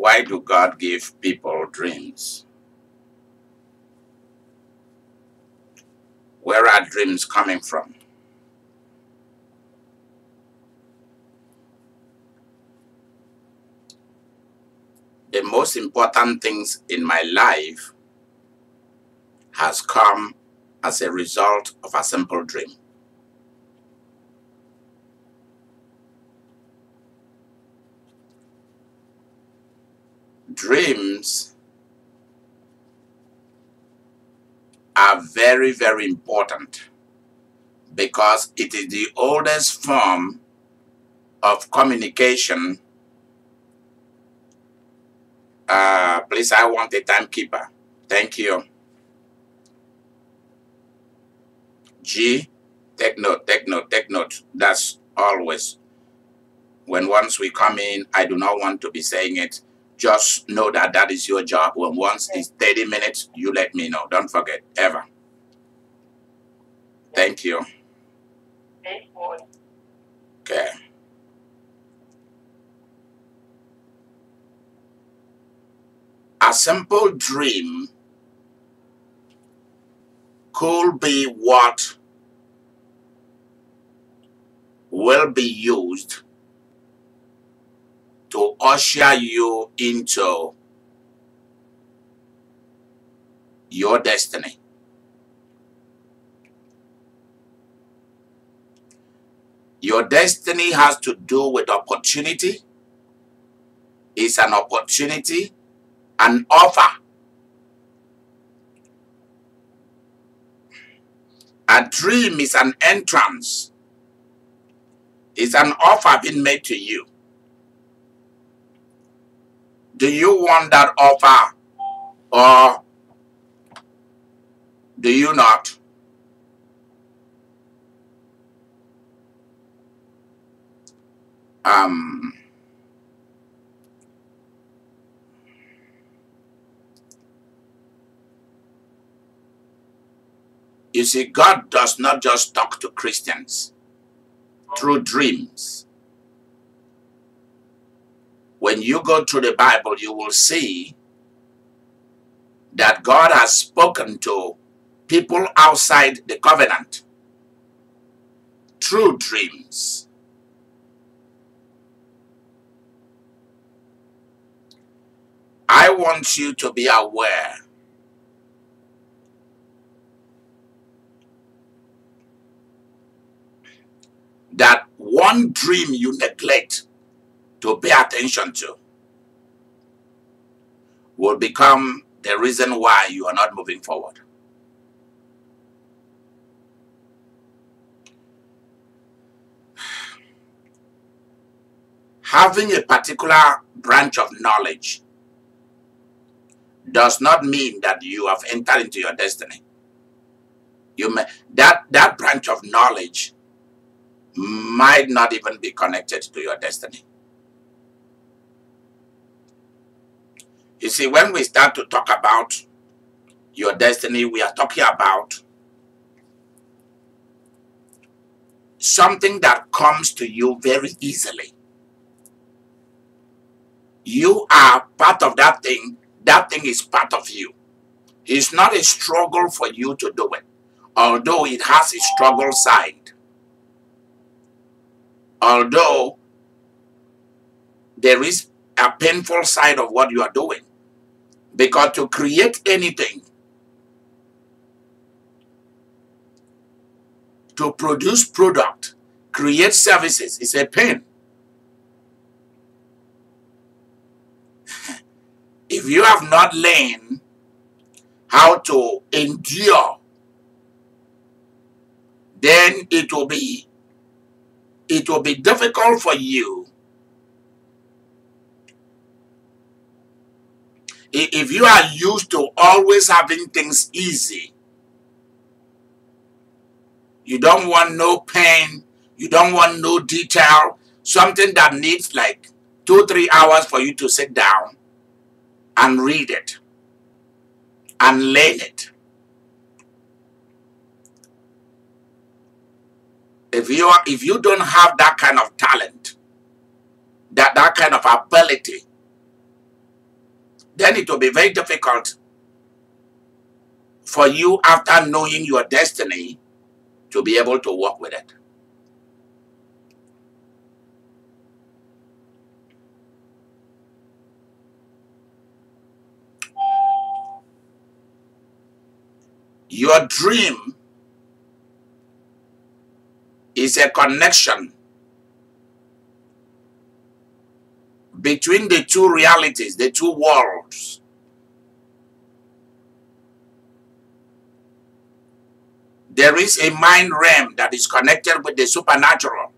Why do God give people dreams? Where are dreams coming from? The most important things in my life has come as a result of a simple dream. Dreams are very, very important because it is the oldest form of communication. Please, I want a timekeeper. Thank you. G, take note, take note, take note. That's always. When once we come in, I do not want to be saying it. Just know that that is your job. When once it's 30 minutes, you let me know. Don't forget, ever. Thank you. Okay. A simple dream could be what will be used to usher you into your destiny. Your destiny has to do with opportunity. It's an opportunity, an offer. A dream is an entrance. It's an offer being made to you. Do you want that offer or do you not? You see, God does not just talk to Christians through dreams. When you go through the Bible, you will see that God has spoken to people outside the covenant through dreams. I want you to be aware that one dream you neglect to pay attention to will become the reason why you are not moving forward. Having a particular branch of knowledge does not mean that you have entered into your destiny. That branch of knowledge might not even be connected to your destiny. You see, when we start to talk about your destiny, we are talking about something that comes to you very easily. You are part of that thing. That thing is part of you. It's not a struggle for you to do it, although it has a struggle side. Although there is a painful side of what you are doing. Because to create anything, to produce product, create services, is a pain. If you have not learned how to endure, then it will be difficult for you. If you are used to always having things easy, you don't want no pain, you don't want no detail, something that needs like 2-3 hours for you to sit down and read it and learn it. If you don't have that kind of talent, that kind of ability, then it will be very difficult for you, after knowing your destiny, to be able to work with it. Your dream is a connection between the two realities, the two worlds. There is a mind realm that is connected with the supernatural.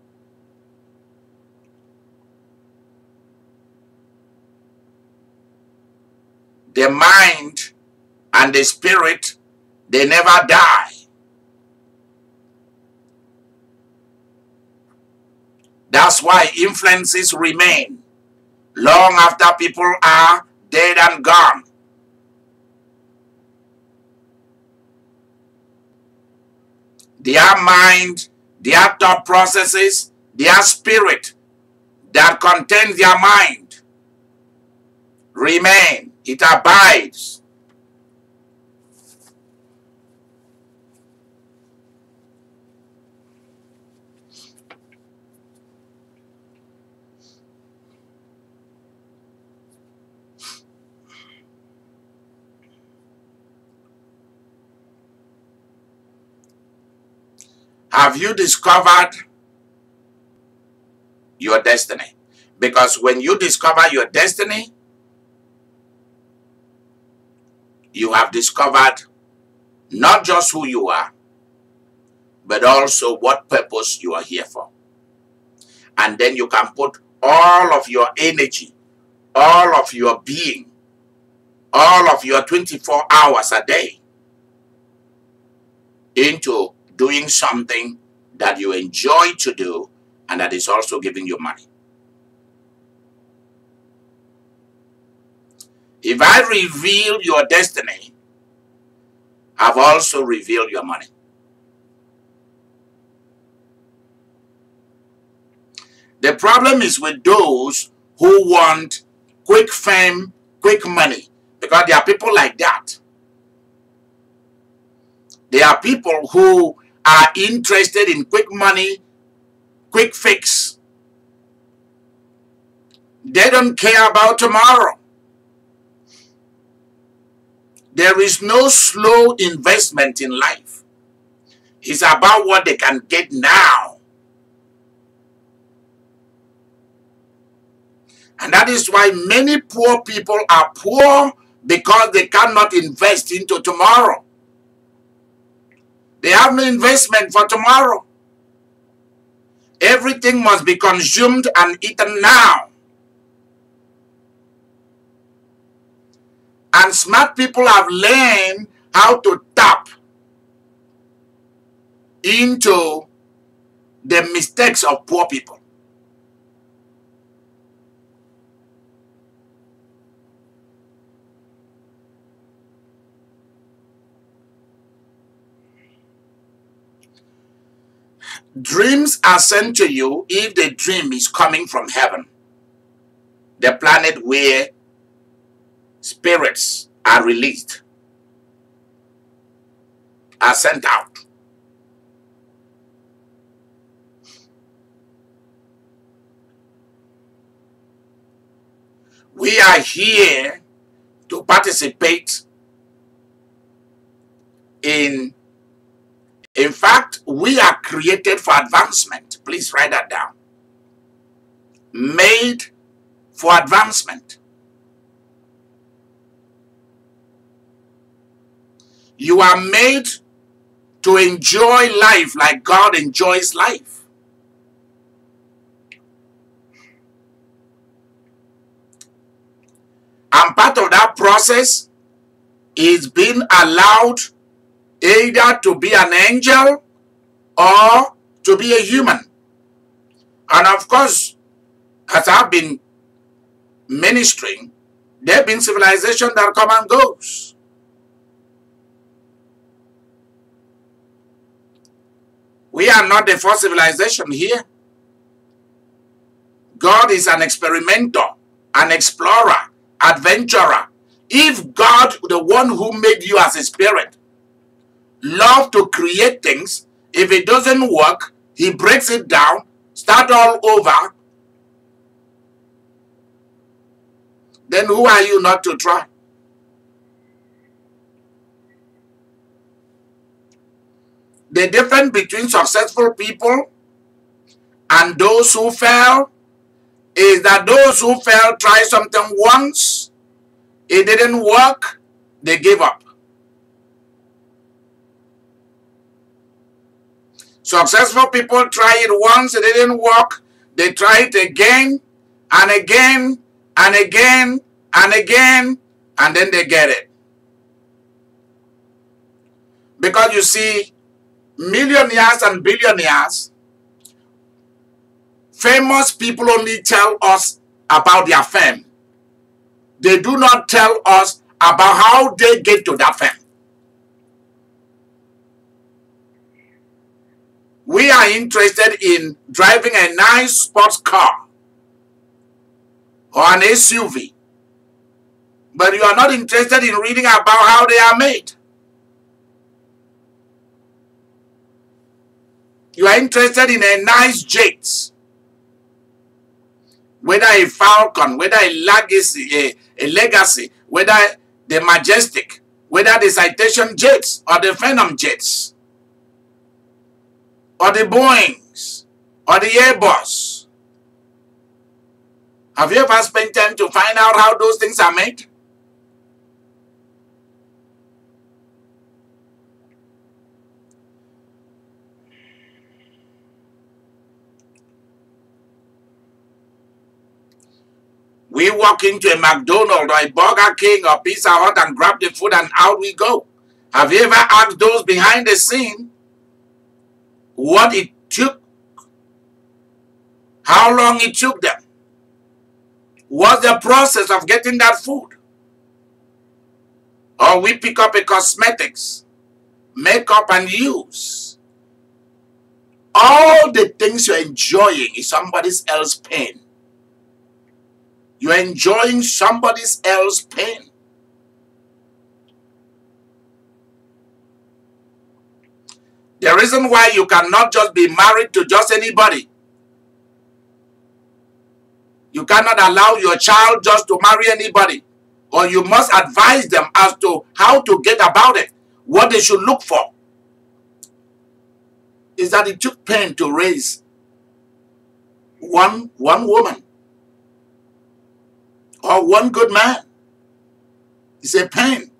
The mind and the spirit, they never die. That's why influences remain long after people are dead and gone. Their mind, their thought processes, their spirit that contains their mind remain. It abides. Have you discovered your destiny? Because when you discover your destiny, you have discovered not just who you are, but also what purpose you are here for. And then you can put all of your energy, all of your being, all of your 24 hours a day into doing something that you enjoy to do and that is also giving you money. If I reveal your destiny, I've also revealed your money. The problem is with those who want quick fame, quick money, because there are people like that. There are people who are interested in quick money, quick fix. They don't care about tomorrow. There is no slow investment in life. It's about what they can get now. And that is why many poor people are poor, because they cannot invest into tomorrow. They have no investment for tomorrow. Everything must be consumed and eaten now. And smart people have learned how to tap into the mistakes of poor people. Dreams are sent to you if the dream is coming from heaven, the planet where spirits are released, are sent out. We are here to participate in fact, we are created for advancement. Please write that down. Made for advancement. You are made to enjoy life like God enjoys life. And part of that process is being allowed either to be an angel or to be a human. And of course, as I've been ministering, there have been civilizations that come and goes. We are not the first civilization here. God is an experimenter, an explorer, adventurer. If God, the one who made you as a spirit, love to create things, if it doesn't work, he breaks it down, start all over, then who are you not to try? The difference between successful people and those who fail is that those who fail try something once, it didn't work, they give up. Successful people try it once, it didn't work, they try it again and again and again and again, and then they get it. Because you see, millionaires and billionaires, famous people only tell us about their fame. They do not tell us about how they get to that fame. We are interested in driving a nice sports car or an SUV, but you are not interested in reading about how they are made. You are interested in a nice jet, whether a Falcon, whether a Legacy, whether the Majestic, whether the Citation jets or the Phenom jets, or the Boeings, or the Airbus. Have you ever spent time to find out how those things are made? We walk into a McDonald's or a Burger King or Pizza Hut and grab the food and out we go. Have you ever asked those behind the scene what it took? How long it took them? What's the process of getting that food? Or we pick up a cosmetics, makeup and use. All the things you're enjoying is somebody else's pain. You're enjoying somebody else's pain. The reason why you cannot just be married to just anybody. You cannot allow your child just to marry anybody. Or you must advise them as to how to get about it, what they should look for. Is that it took pain to raise one woman. Or one good man. It's a pain.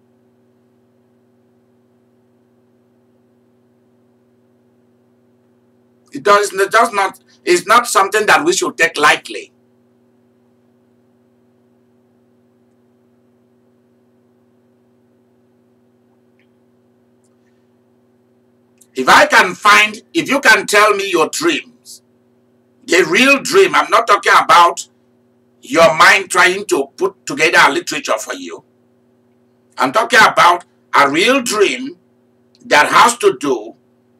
It's not something that we should take lightly. If you can tell me your dreams, the real dream, I'm not talking about your mind trying to put together a literature for you. I'm talking about a real dream that has to do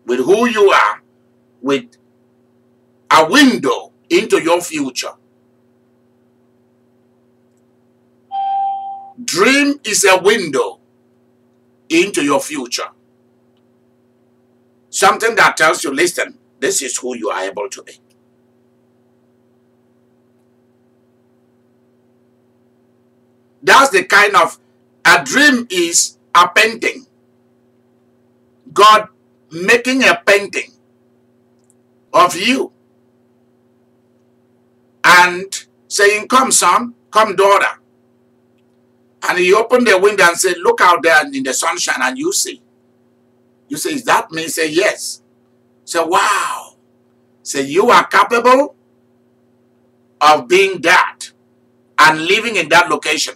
with who you are, with a window into your future. Dream is a window into your future. Something that tells you, listen, this is who you are able to be. That's the kind of, a dream is a painting. God making a painting of you and saying, come son, come daughter. And he opened the window and said, look out there in the sunshine and you see. You say, is that me? Say, yes. Say, wow. Say, you are capable of being that and living in that location.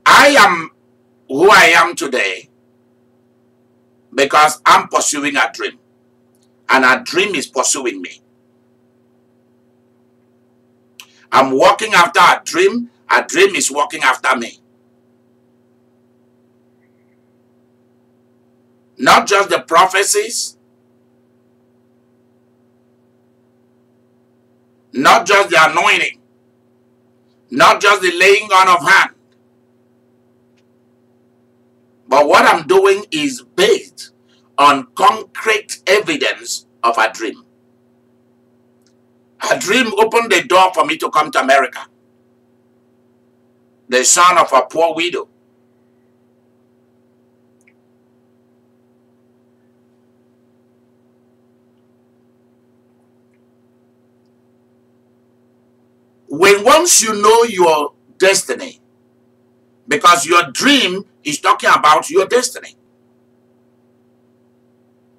I am who I am today because I'm pursuing a dream. And a dream is pursuing me. I'm walking after a dream is walking after me. Not just the prophecies, not just the anointing, Not just the laying on of hand. But what I'm doing is based on concrete evidence of a dream. A dream opened the door for me to come to America. The son of a poor widow. When once you know your destiny, because your dream is talking about your destiny.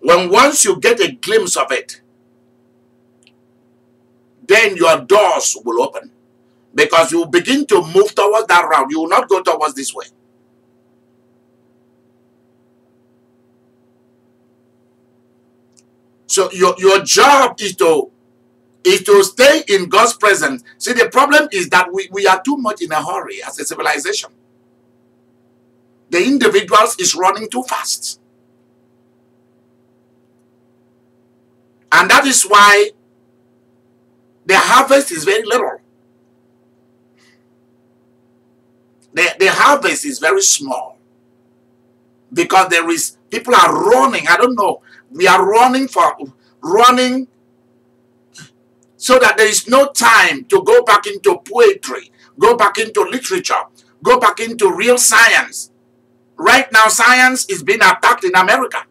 When once you get a glimpse of it, then your doors will open. Because you begin to move towards that route. You will not go towards this way. So your job is to stay in God's presence. See, the problem is that we are too much in a hurry as a civilization. The individuals is running too fast. And that is why the harvest is very little. The harvest is very small. Because people are running. I don't know. We are running so that there is no time to go back into poetry, go back into literature, go back into real science. Right now, science is being attacked in America.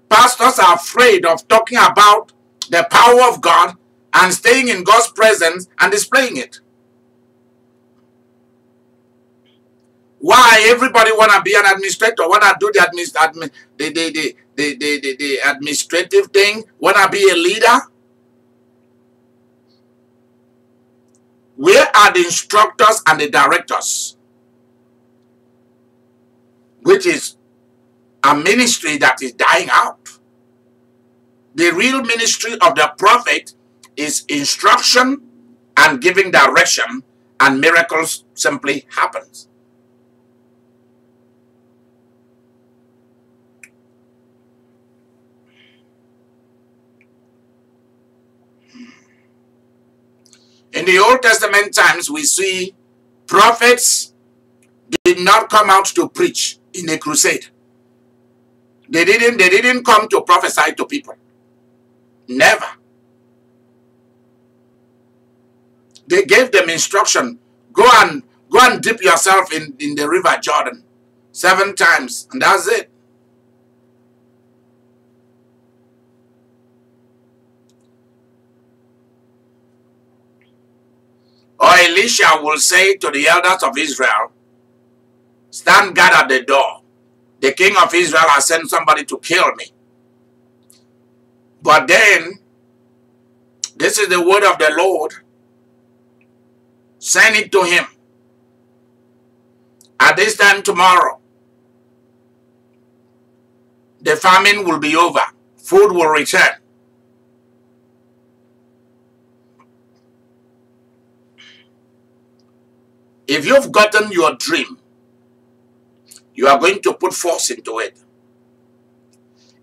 Pastors are afraid of talking about the power of God and staying in God's presence and displaying it. Why everybody want to be an administrator, want to do the administrative thing, want to be a leader? Where are the instructors and the directors? Which is a ministry that is dying out. The real ministry of the prophet is instruction and giving direction, and miracles simply happens. In the Old Testament times, we see prophets did not come out to preach in a crusade. They didn't come to prophesy to people. Never. They gave them instruction. Go and dip yourself in the river Jordan 7 times, and that's it. Or Elisha will say to the elders of Israel, stand guard at the door. The king of Israel has sent somebody to kill me. But then, this is the word of the Lord. Send it to him. At this time tomorrow, the famine will be over. Food will return. If you've gotten your dream, you are going to put force into it.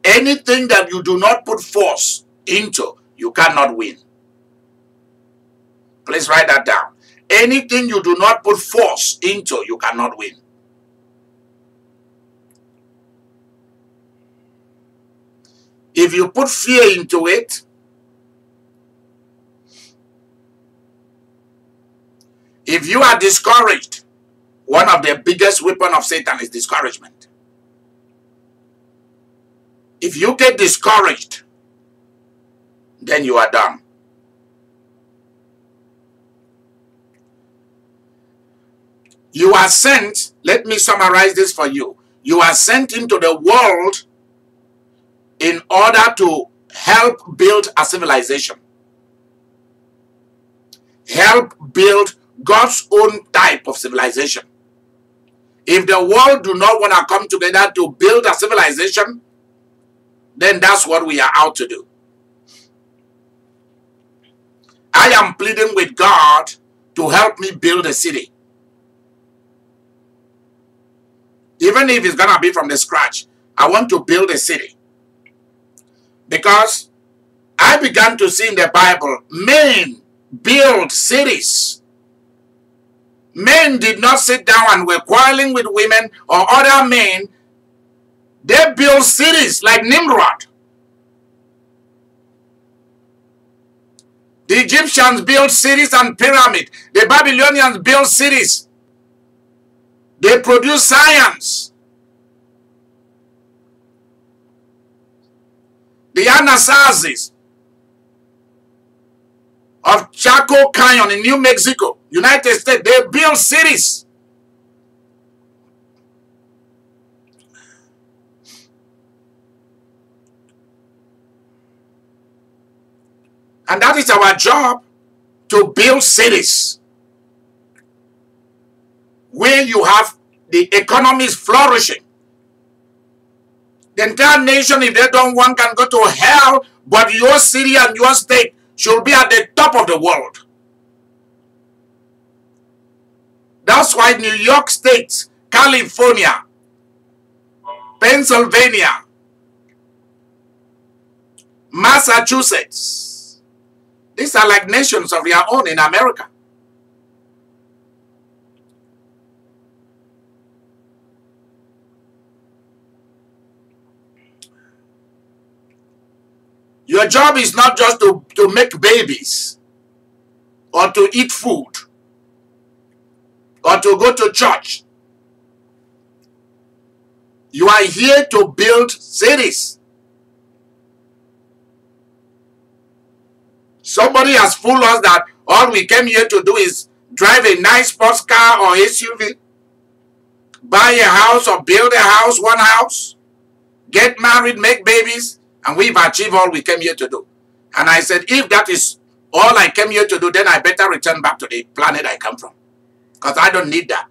Anything that you do not put force into, you cannot win. Please write that down. Anything you do not put force into, you cannot win. If you put fear into it, if you are discouraged, one of the biggest weapons of Satan is discouragement. If you get discouraged, then you are done. You are sent, let me summarize this for you. You are sent into the world in order to help build a civilization. Help build God's own type of civilization. If the world do not want to come together to build a civilization, then that's what we are out to do. I am pleading with God to help me build a city. Even if it's going to be from the scratch, I want to build a city. Because I began to see in the Bible, men build cities. Men did not sit down and were quarreling with women or other men. They built cities like Nimrod. The Egyptians built cities and pyramids. The Babylonians built cities. They produced science. The Anasazis of Chaco Canyon in New Mexico, United States, they built cities. And that is our job, to build cities where you have the economy is flourishing. The entire nation, if they don't want, can go to hell, but your city and your state should be at the top of the world. That's why New York State, California, Pennsylvania, Massachusetts, these are like nations of their own in America. Your job is not just to make babies or to eat food or to go to church. You are here to build cities. Somebody has fooled us that all we came here to do is drive a nice sports car or SUV, buy a house or build a house, one house, get married, make babies, and we've achieved all we came here to do. And I said, if that is all I came here to do, then I better return back to the planet I come from, because I don't need that.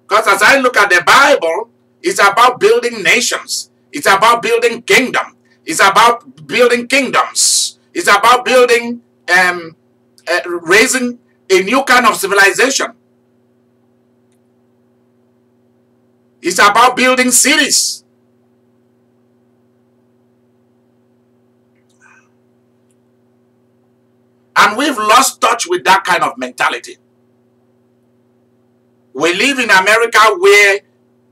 Because as I look at the Bible, it's about building nations. It's about building kingdom. It's about building kingdoms. It's about building, raising a new kind of civilization. It's about building cities. And we've lost touch with that kind of mentality. We live in America where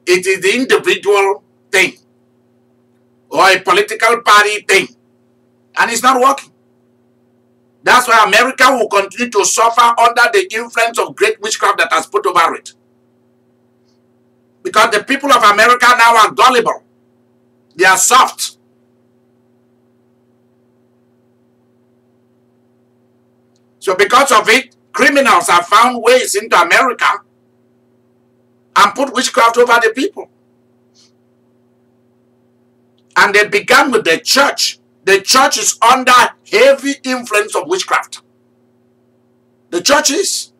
it is the individual thing or a political party thing, and it's not working. That's why America will continue to suffer under the influence of great witchcraft that has put over it. Because the people of America now are gullible. They are soft. So because of it, criminals have found ways into America and put witchcraft over the people. And they began with the church. The church is under heavy influence of witchcraft. The church is.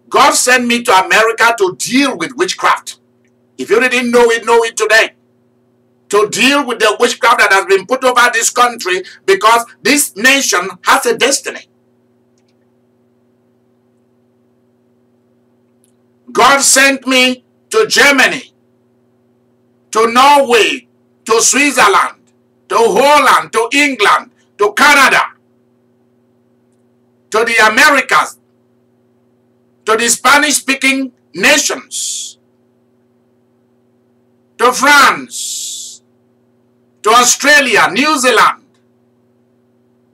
God sent me to America to deal with witchcraft. If you didn't know it today. To deal with the witchcraft that has been put over this country, because this nation has a destiny. God sent me to Germany, to Norway, to Switzerland, to Holland, to England, to Canada, to the Americas, to the Spanish-speaking nations, to France, to Australia, New Zealand,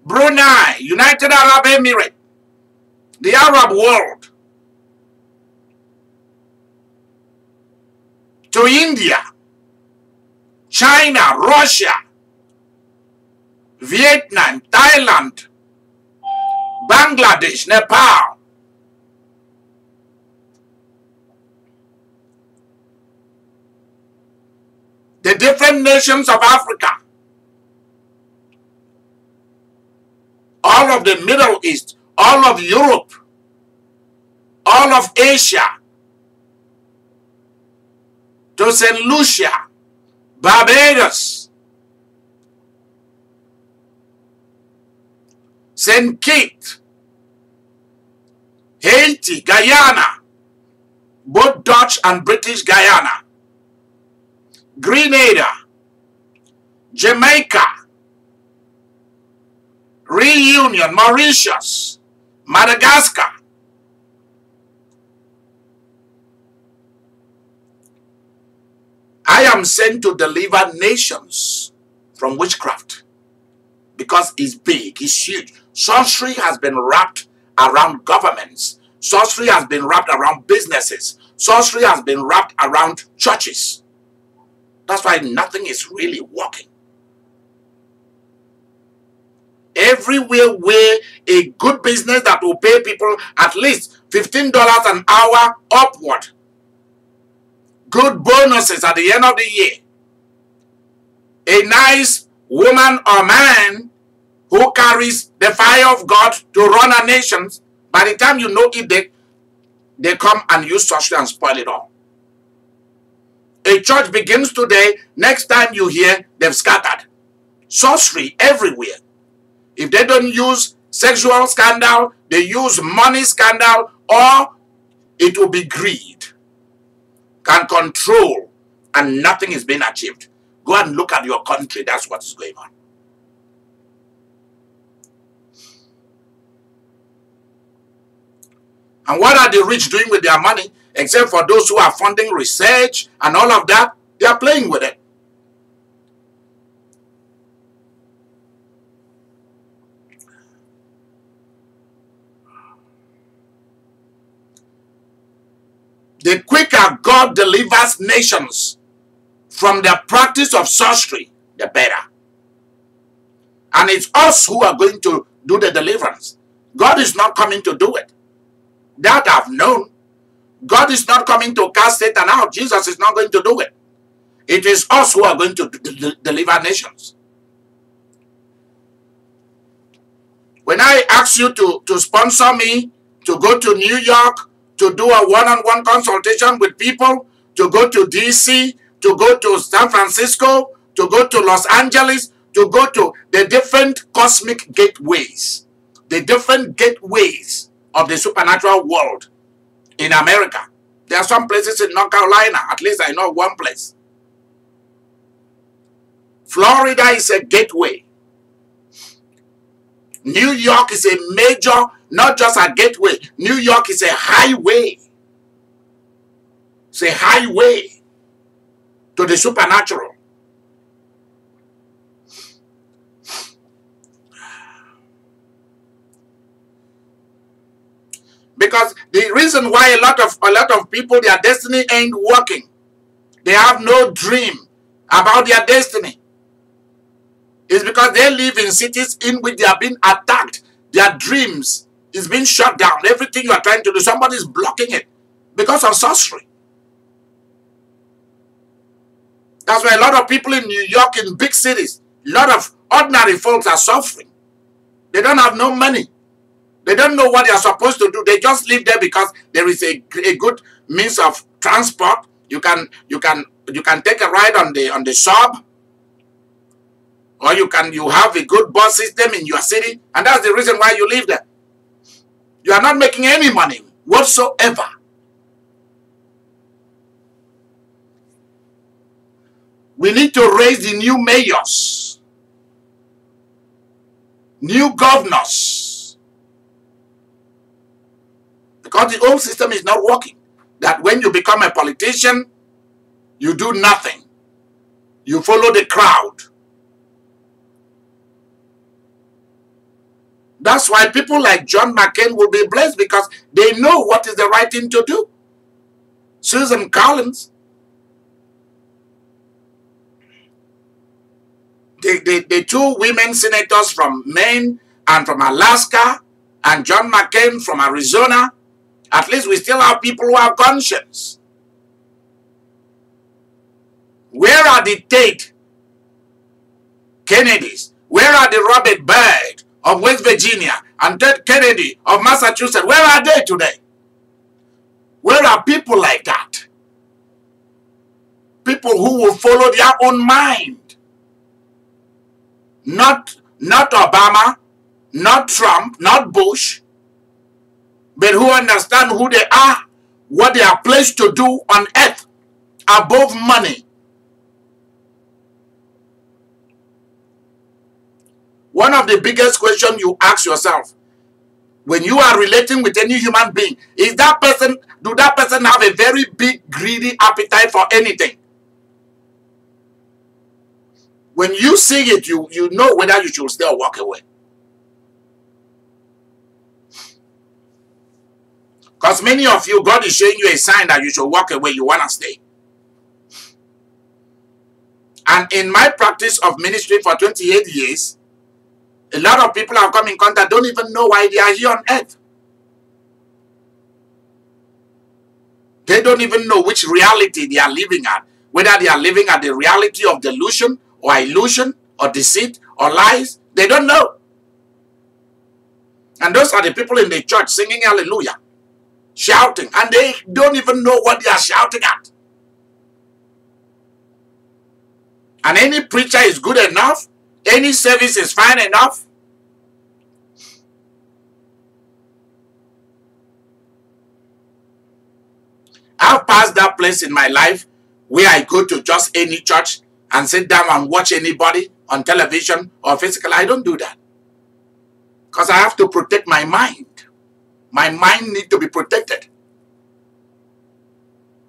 Brunei, United Arab Emirates, the Arab world, to India, China, Russia, Vietnam, Thailand, Bangladesh, Nepal. The different nations of Africa, all of the Middle East, all of Europe, all of Asia, to St. Lucia, Barbados, St. Kitts, Haiti, Guyana, both Dutch and British Guyana, Grenada, Jamaica, Reunion, Mauritius, Madagascar. I am sent to deliver nations from witchcraft because it's big, it's huge. Sorcery has been wrapped around governments. Sorcery has been wrapped around businesses. Sorcery has been wrapped around churches. That's why nothing is really working. Everywhere where a good business that will pay people at least $15 an hour upward, good bonuses at the end of the year, a nice woman or man who carries the fire of God to run our nations, by the time you know it, they come and use sorcery and spoil it all. A church begins today, next time you hear they've scattered. Sorcery everywhere. If they don't use sexual scandal, they use money scandal, or it will be greed. Can control, and nothing is being achieved. Go and look at your country. That's what is going on. And what are the rich doing with their money? Except for those who are funding research and all of that, they are playing with it. The quicker God delivers nations from the practice of sorcery, the better. And it's us who are going to do the deliverance. God is not coming to do it. That I've known. God is not coming to cast Satan out. Jesus is not going to do it. It is us who are going to deliver nations. When I ask you to sponsor me, to go to New York, to do a one-on-one consultation with people, to go to DC, to go to San Francisco, to go to Los Angeles, to go to the different cosmic gateways, the different gateways of the supernatural world in America. There are some places in North Carolina, at least I know one place. Florida is a gateway. New York is a major, not just a gateway. New York is a highway. It's a highway to the supernatural. Because the reason why a lot of people, their destiny ain't working. They have no dream about their destiny. It's because they live in cities in which they are being attacked. Their dreams is being shut down. Everything you are trying to do, somebody is blocking it because of sorcery. That's why a lot of people in New York, in big cities, a lot of ordinary folks are suffering. They don't have no money. They don't know what they are supposed to do. They just live there because there is a good means of transport. You can take a ride on the sub, or you have a good bus system in your city, and that's the reason why you live there. You are not making any money whatsoever. We need to raise the new mayors, new governors, because the old system is not working. That when you become a politician, you do nothing. You follow the crowd. That's why people like John McCain will be blessed, because they know what is the right thing to do. Susan Collins, the two women senators from Maine and from Alaska, and John McCain from Arizona, at least we still have people who have conscience. Where are the Tate Kennedys? Where are the Robert Byrd of West Virginia and Ted Kennedy of Massachusetts? Where are they today? Where are people like that? People who will follow their own mind. Not Obama, not Trump, not Bush, but who understand who they are, what they are placed to do on earth above money. one of the biggest questions you ask yourself when you are relating with any human being is do that person have a very big greedy appetite for anything? When you see it, you know whether you should stay or walk away. Because many of you, God is showing you a sign that you should walk away, you want to stay. And in my practice of ministry for 28 years, a lot of people have come in contact, don't even know why they are here on earth. They don't even know which reality they are living at. Whether they are living at the reality of delusion or illusion or deceit or lies, they don't know. And those are the people in the church singing hallelujah, shouting, and they don't even know what they are shouting at. And any preacher is good enough, any service is fine enough. I've passed that place in my life where I go to just any church and sit down and watch anybody on television or physically. I don't do that. Because I have to protect my mind. My mind needs to be protected.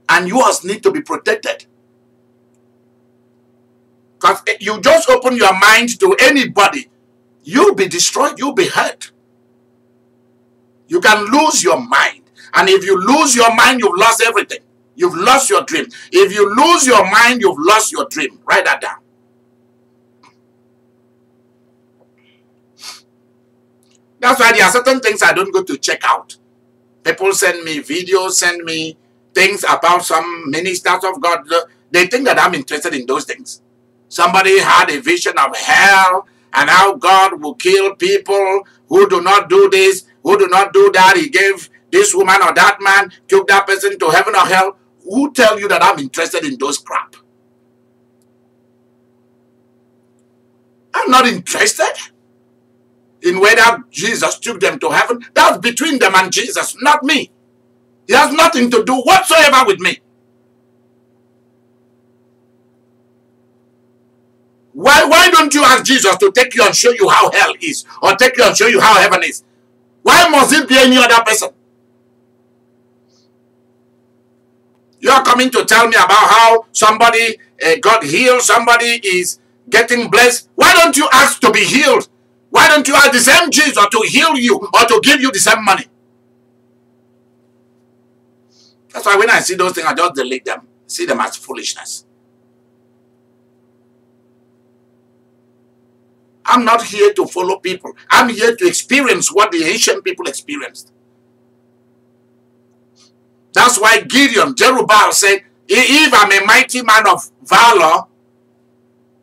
And yours need to be protected. Because you just open your mind to anybody, you'll be destroyed, you'll be hurt. You can lose your mind. And if you lose your mind, you've lost everything. You've lost your dream. If you lose your mind, you've lost your dream. Write that down. That's why there are certain things I don't go to check out. People send me videos, send me things about some ministers of God. They think that I'm interested in those things. Somebody had a vision of hell and how God will kill people who do not do this, who do not do that. He gave this woman or that man, took that person to heaven or hell. Who tell you that I'm interested in those crap? I'm not interested in whether Jesus took them to heaven. That's between them and Jesus, not me. It has nothing to do whatsoever with me. Why don't you ask Jesus to take you and show you how hell is, or take you and show you how heaven is? Why must it be any other person? You are coming to tell me about how somebody got healed, somebody is getting blessed. Why don't you ask to be healed? Why don't you ask the same Jesus to heal you or to give you the same money? That's why when I see those things, I just delete them. See them as foolishness. I'm not here to follow people. I'm here to experience what the ancient people experienced. That's why Gideon, Jerubbaal said, if I'm a mighty man of valor,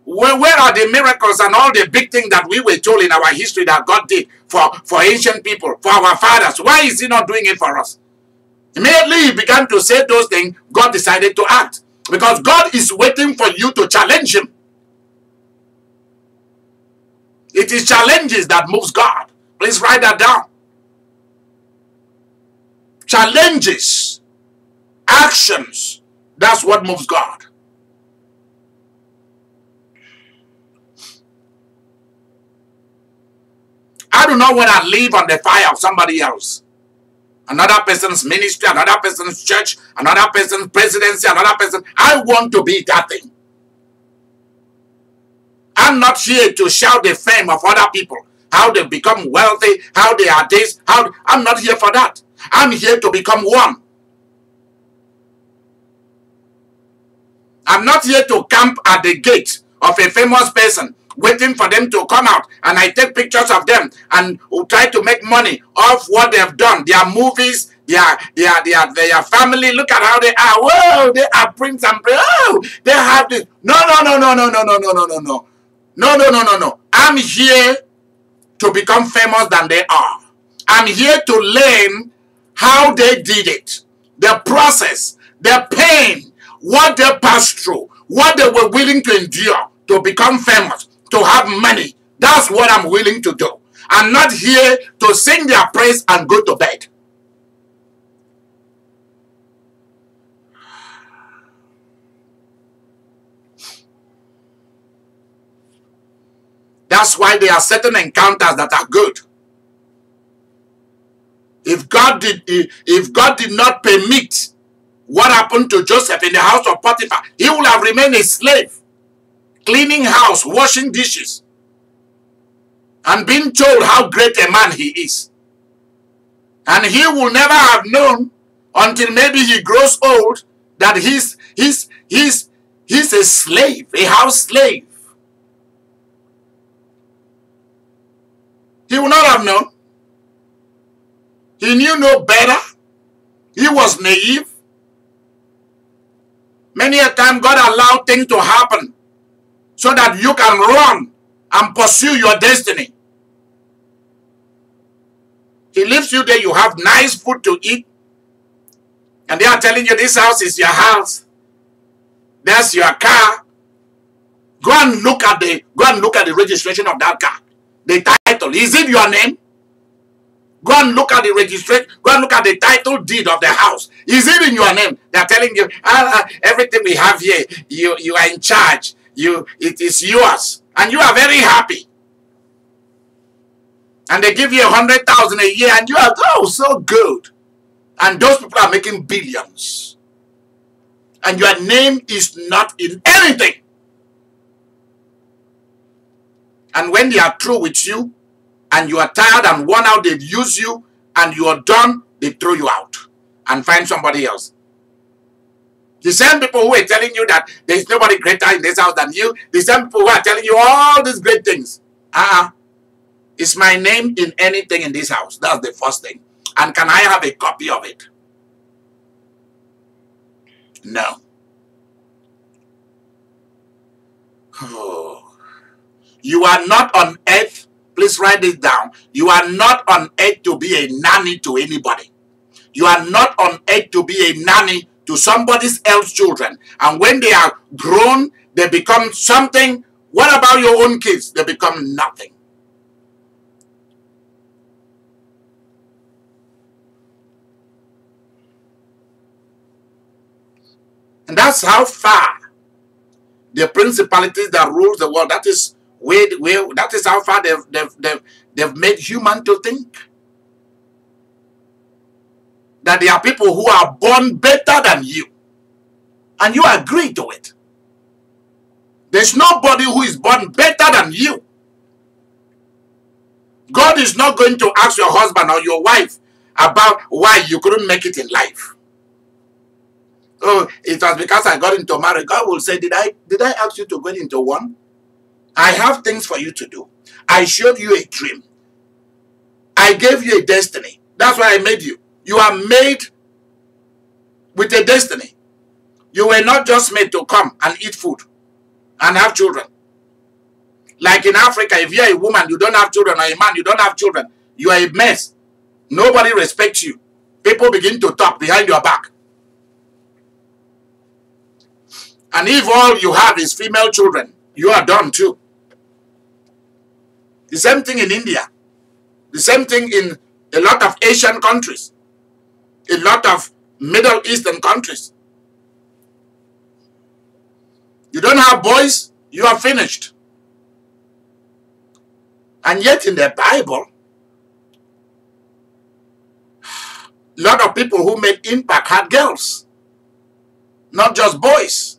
where are the miracles and all the big things that we were told in our history that God did for ancient people, for our fathers? Why is he not doing it for us? Immediately he began to say those things, God decided to act. Because God is waiting for you to challenge him. It is challenges that moves God. Please write that down. Challenges, actions, that's what moves God. I do not want to live on the fire of somebody else. Another person's ministry, another person's church, another person's presidency, another person. I want to be that thing. I'm not here to shout the fame of other people, how they become wealthy, how they are this, I'm not here for that. I'm here to become one. I'm not here to camp at the gate of a famous person, waiting for them to come out, and I take pictures of them and try to make money off what they've done, their movies, their family. Look at how they are. Whoa, they are prince and prince. Oh, they have this. No. No. I'm here to become famous than they are. I'm here to learn how they did it, the process, the pain, what they passed through, what they were willing to endure to become famous, to have money. That's what I'm willing to do. I'm not here to sing their praise and go to bed. That's why there are certain encounters that are good. If God did not permit what happened to Joseph in the house of Potiphar, he would have remained a slave, cleaning house, washing dishes, and being told how great a man he is. And he will never have known until maybe he grows old that he's a slave, a house slave. He will not have known. He knew no better. He was naive. Many a time God allowed things to happen so that you can run and pursue your destiny. He leaves you there, you have nice food to eat, and they are telling you this house is your house. That's your car. Go and look at the registration of that car. The title. Is it your name? Go and look at the registration. Go and look at the title deed of the house. Is it in your name? They are telling you, everything we have here, you are in charge. It is yours. And you are very happy. And they give you 100,000 a year, and you are, oh, so good. And those people are making billions. And your name is not in anything. And when they are through with you, and you are tired and worn out, they've used you, and you are done, they throw you out and find somebody else. The same people who are telling you that there's nobody greater in this house than you, the same people who are telling you all these great things. Is my name in anything in this house? That's the first thing. And can I have a copy of it? No. Oh. You are not on earth. Please write this down. You are not on earth to be a nanny to anybody. You are not on earth to be a nanny to somebody else's children. And when they are grown, they become something. What about your own kids? They become nothing. And that's how far the principalities that rule the world, that is how far they've made human to think. That there are people who are born better than you. And you agree to it. There's nobody who is born better than you. God is not going to ask your husband or your wife about why you couldn't make it in life. Oh, it was because I got into marriage. God will say, did I ask you to go into one? I have things for you to do. I showed you a dream. I gave you a destiny. That's why I made you. You are made with a destiny. You were not just made to come and eat food and have children. Like in Africa, if you're a woman, you don't have children, or a man, you don't have children, you are a mess. Nobody respects you. People begin to talk behind your back. And if all you have is female children, you are done too. The same thing in India. The same thing in a lot of Asian countries. A lot of Middle Eastern countries. You don't have boys, you are finished. And yet in the Bible, a lot of people who made impact had girls. Not just boys.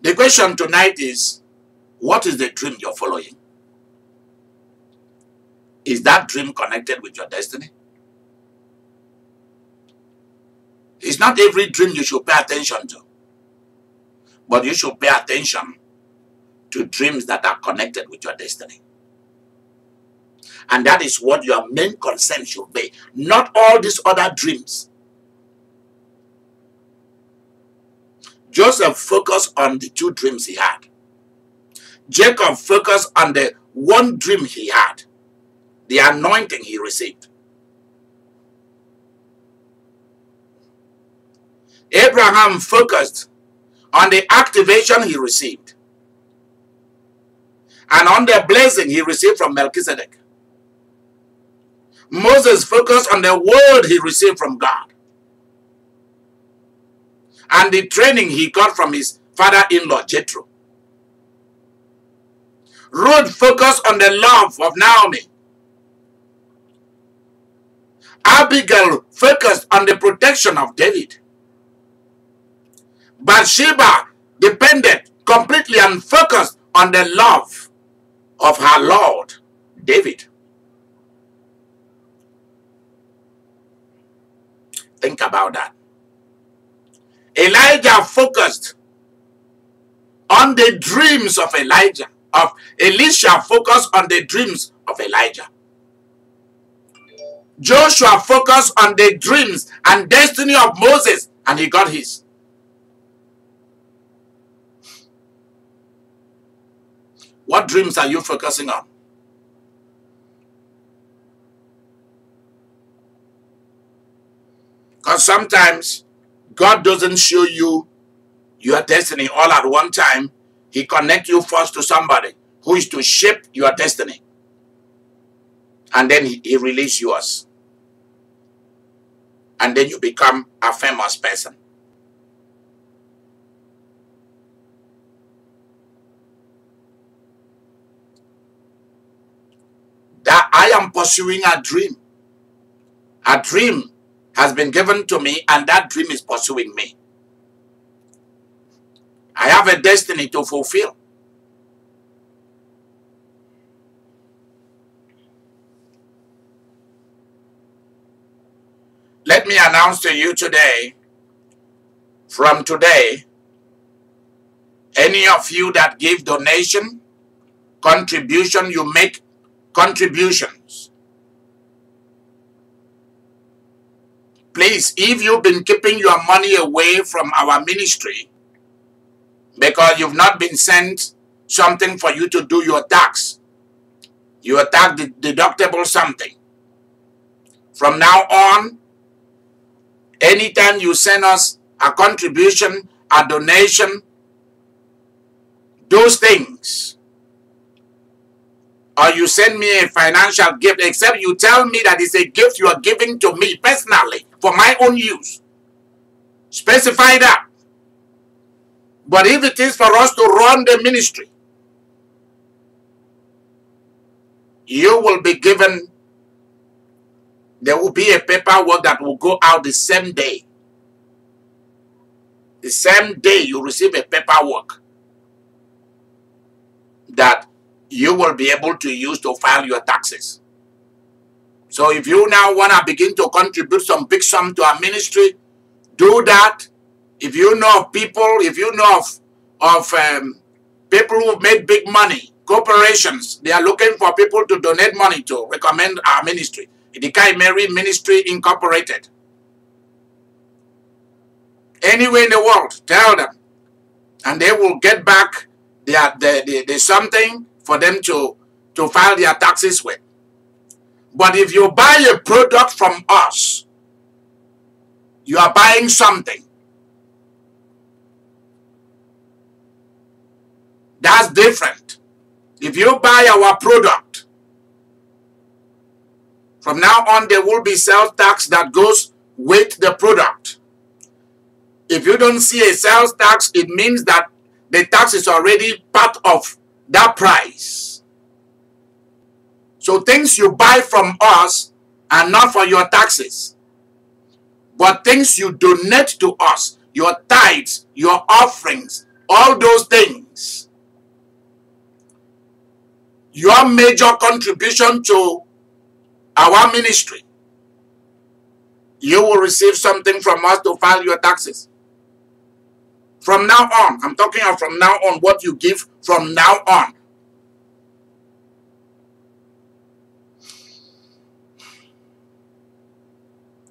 The question tonight is, what is the dream you're following? Is that dream connected with your destiny? It's not every dream you should pay attention to. But you should pay attention to dreams that are connected with your destiny. And that is what your main concern should be. Not all these other dreams. Joseph focused on the two dreams he had. Jacob focused on the one dream he had. The anointing he received. Abraham focused on the activation he received. And on the blessing he received from Melchizedek. Moses focused on the word he received from God. And the training he got from his father-in-law, Jethro. Ruth focused on the love of Naomi. Abigail focused on the protection of David. Bathsheba depended completely and focused on the love of her Lord, David. Think about that. Elijah focused on the dreams of Elijah. Elisha focused on the dreams of Elijah. Joshua focused on the dreams and destiny of Moses, and he got his. What dreams are you focusing on? Because sometimes God doesn't show you your destiny all at one time. He connects you first to somebody who is to shape your destiny. And then he releases yours. And then you become a famous person. That I am pursuing a dream. A dream has been given to me, and that dream is pursuing me. I have a destiny to fulfill. Let me announce to you today, from today, any of you that give donation, contribution, you make contributions. Please, if you've been keeping your money away from our ministry because you've not been sent something for you to do your tax deductible something, from now on, anytime you send us a contribution, a donation, those things, or you send me a financial gift, except you tell me that it's a gift you are giving to me personally for my own use. Specify that. But if it is for us to run the ministry, you will be given, there will be a paperwork that will go out the same day. The same day you receive a paperwork that you will be able to use to file your taxes. So if you now want to begin to contribute some big sum to our ministry, do that. If you know of people, if you know of people who've made big money, corporations, they are looking for people to donate money to, recommend our ministry. Idika Mary Ministry Incorporated. Anywhere in the world, tell them. And they will get back there's something for them to file their taxes with. But if you buy a product from us, you are buying something. That's different. If you buy our product, from now on there will be sales tax that goes with the product. If you don't see a sales tax, it means that the tax is already part of that price. So things you buy from us are not for your taxes, but things you donate to us, your tithes, your offerings, all those things, your major contribution to our ministry, you will receive something from us to file your taxes. From now on, I'm talking about from now on, what you give from now on.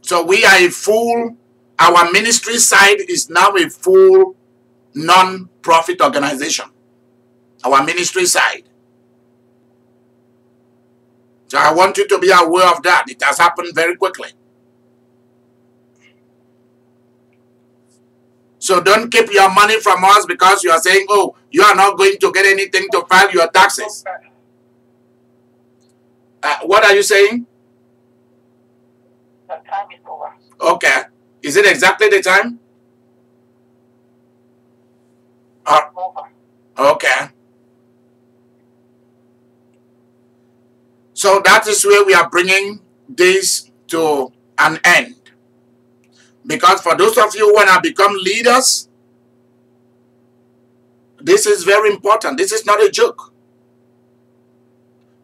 So we are a full, our ministry side is now a full non-profit organization. Our ministry side. So I want you to be aware of that. It has happened very quickly. So don't keep your money from us because you are saying, oh, you are not going to get anything to file your taxes. What are you saying? The time is over. Okay. Is it exactly the time? Over. Okay. So that is where we are bringing this to an end. Because for those of you who want to become leaders, this is very important. This is not a joke.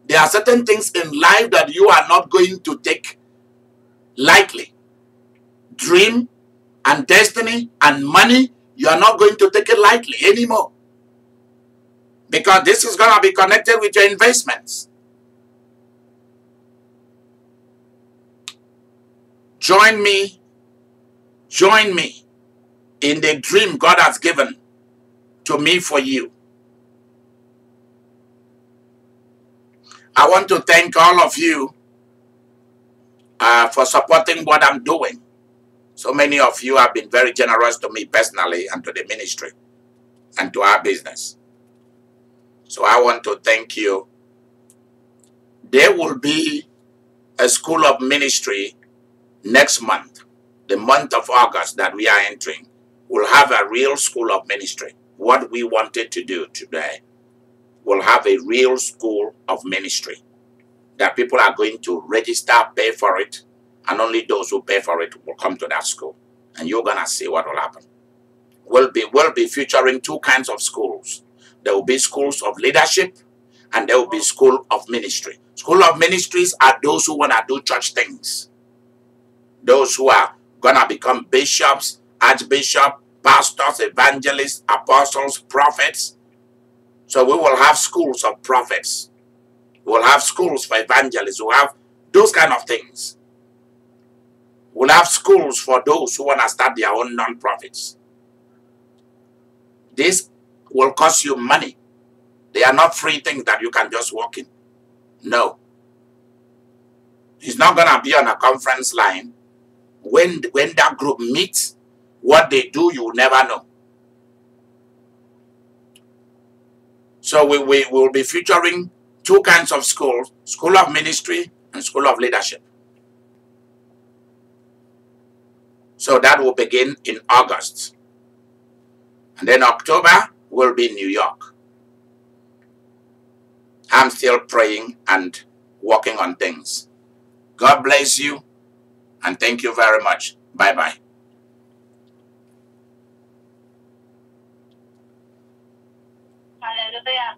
There are certain things in life that you are not going to take lightly. Dream and destiny and money, you are not going to take it lightly anymore. Because this is going to be connected with your investments. Join me in the dream God has given to me for you. I want to thank all of you for supporting what I'm doing. So many of you have been very generous to me personally and to the ministry and to our business. So I want to thank you. There will be a school of ministry next month, the month of August that we are entering. We'll have a real school of ministry. What we wanted to do today, we'll have a real school of ministry that people are going to register, pay for it, and only those who pay for it will come to that school. And you're going to see what will happen. We'll be featuring two kinds of schools. There will be schools of leadership, and there will be school of ministry. School of ministries are those who want to do church things. Those who are going to become bishops, archbishops, pastors, evangelists, apostles, prophets. So we will have schools of prophets. We'll have schools for evangelists. We'll have those kind of things. We'll have schools for those who want to start their own non-profits. This will cost you money. They are not free things that you can just walk in. No. It's not going to be on a conference line. When that group meets, what they do, you will never know. So we will be featuring two kinds of schools, school of ministry and school of leadership. So that will begin in August. And then October will be New York. I'm still praying and working on things. God bless you and thank you very much. Bye-bye. Hallelujah.